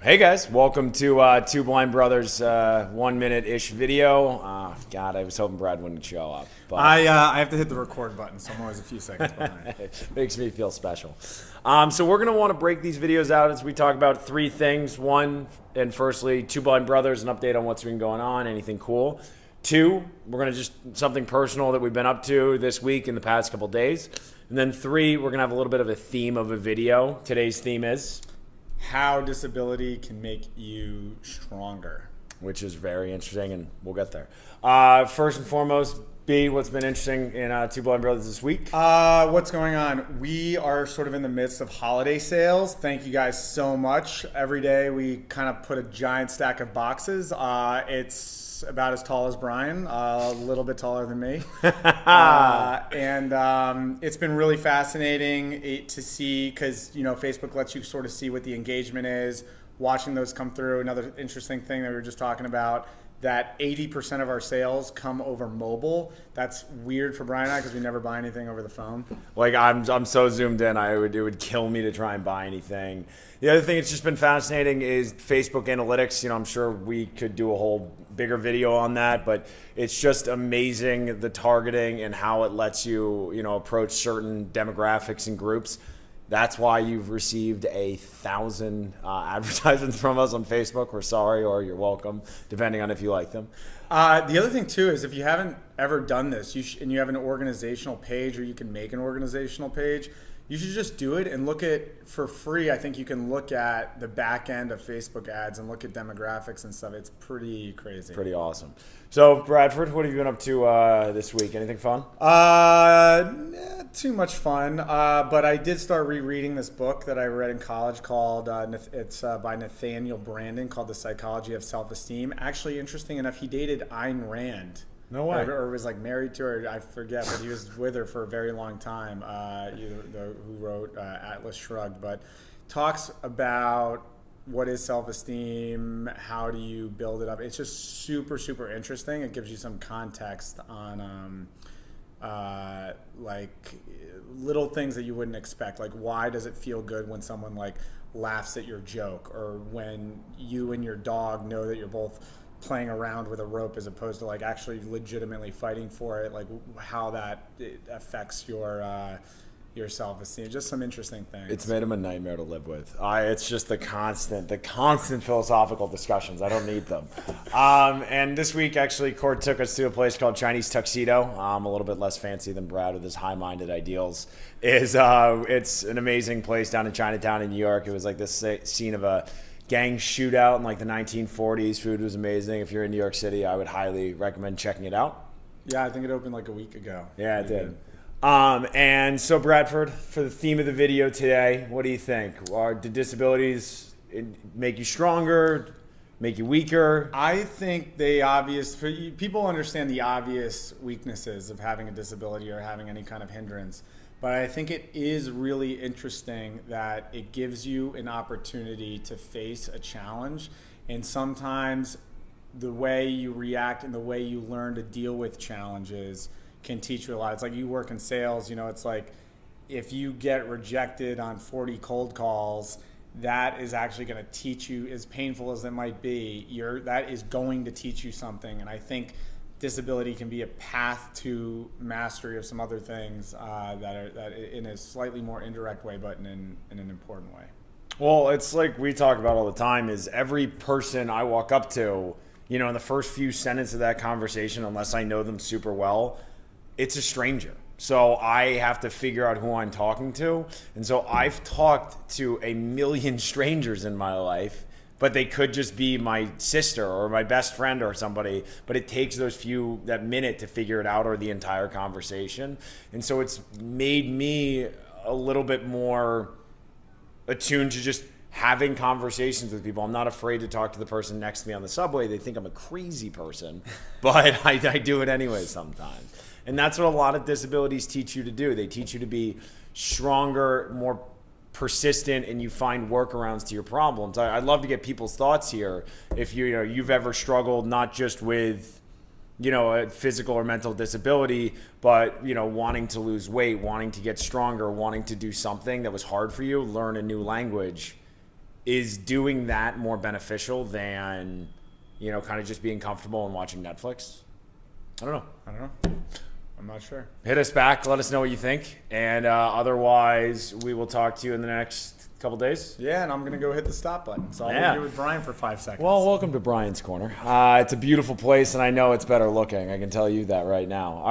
Hey guys, welcome to Two Blind Brothers 1 minute-ish video. God, I was hoping Brad wouldn't show up. But I have to hit the record button, so I'm always a few seconds behind. It makes me feel special. So we're going to want to break these videos out as we talk about three things. One, and firstly, Two Blind Brothers, an update on what's been going on, anything cool. Two, we're going to just something personal that we've been up to this week in the past couple days. And then three, we're going to have a little bit of a theme of a video. Today's theme is how disability can make you stronger. Which is very interesting, and we'll get there. First and foremost, B, what's been interesting in Two Blind Brothers this week? What's going on? We are sort of in the midst of holiday sales. Thank you guys so much. Every day we kind of put a giant stack of boxes. It's about as tall as Brian, a little bit taller than me. And it's been really fascinating to see, because Facebook lets you sort of see what the engagement is, watching those come through. Another interesting thing that we were just talking about, that 80% of our sales come over mobile. That's weird for Brian and I because we never buy anything over the phone. Like I'm so zoomed in, it would kill me to try and buy anything. The other thing that's just been fascinating is Facebook analytics. I'm sure we could do a whole bigger video on that, but it's just amazing the targeting and how it lets you, approach certain demographics and groups. That's why you've received 1,000 advertisements from us on Facebook. We're sorry, or you're welcome, depending on if you like them. The other thing, too, is if you haven't ever done this and you have an organizational page, or you can make an organizational page, you should just do it and look at, for free, I think you can look at the back end of Facebook ads and look at demographics and stuff. It's pretty crazy. Pretty awesome. So, Bradford, what have you been up to this week? Anything fun? Not too much fun, but I did start rereading this book that I read in college called, it's by Nathaniel Branden, called The Psychology of Self-Esteem. Actually, interesting enough, he dated Ayn Rand. No way. Or was married to her, I forget, but he was with her for a very long time, who wrote Atlas Shrugged, but talks about what is self-esteem, how do you build it up. It's just super, super interesting. It gives you some context on little things that you wouldn't expect. Like, why does it feel good when someone laughs at your joke, or when you and your dog know that you're both playing around with a rope as opposed to actually legitimately fighting for it, how that affects your self-esteem. Just some interesting things. It's made him a nightmare to live with. It's just the constant philosophical discussions. I don't need them. And this week, actually, Cord took us to a place called Chinese Tuxedo. A little bit less fancy than Brad with his high-minded ideals. It's an amazing place down in Chinatown in New York. It was this scene of a gang shootout in the 1940s. Food was amazing. If you're in New York City, I would highly recommend checking it out. Yeah, I think it opened a week ago. Yeah, it did. And so, Bradford, for the theme of the video today, what do you think? Did disabilities make you stronger, make you weaker? I think people understand the obvious weaknesses of having a disability or having any kind of hindrance. But I think it is really interesting that it gives you an opportunity to face a challenge. And sometimes the way you react and the way you learn to deal with challenges can teach you a lot. It's like you work in sales, it's if you get rejected on 40 cold calls, that is actually going to teach you, as painful as it might be, that is going to teach you something. And I think disability can be a path to mastery of some other things that in a slightly more indirect way, but in an important way. Well, it's we talk about all the time, is every person I walk up to, in the first few sentences of that conversation, unless I know them super well, it's a stranger. So I have to figure out who I'm talking to. And so I've talked to a million strangers in my life, but they could just be my sister or my best friend or somebody. But it takes that minute to figure it out, or the entire conversation. And so it's made me a little bit more attuned to just having conversations with people. I'm not afraid to talk to the person next to me on the subway. They think I'm a crazy person, but I do it anyway sometimes. And that's what a lot of disabilities teach you to do. They teach you to be stronger, more persistent, and you find workarounds to your problems. I'd love to get people's thoughts here. If you've ever struggled not just with a physical or mental disability, but wanting to lose weight, wanting to get stronger, wanting to do something that was hard for you, learn a new language. is doing that more beneficial than, kind of just being comfortable and watching Netflix? I don't know. I'm not sure. Hit us back. Let us know what you think. And otherwise, we will talk to you in the next couple days. Yeah, and I'm going to go hit the stop button. So I'll leave you with Brian for 5 seconds. Well, welcome to Brian's Corner. It's a beautiful place, and I know it's better looking. I can tell you that right now.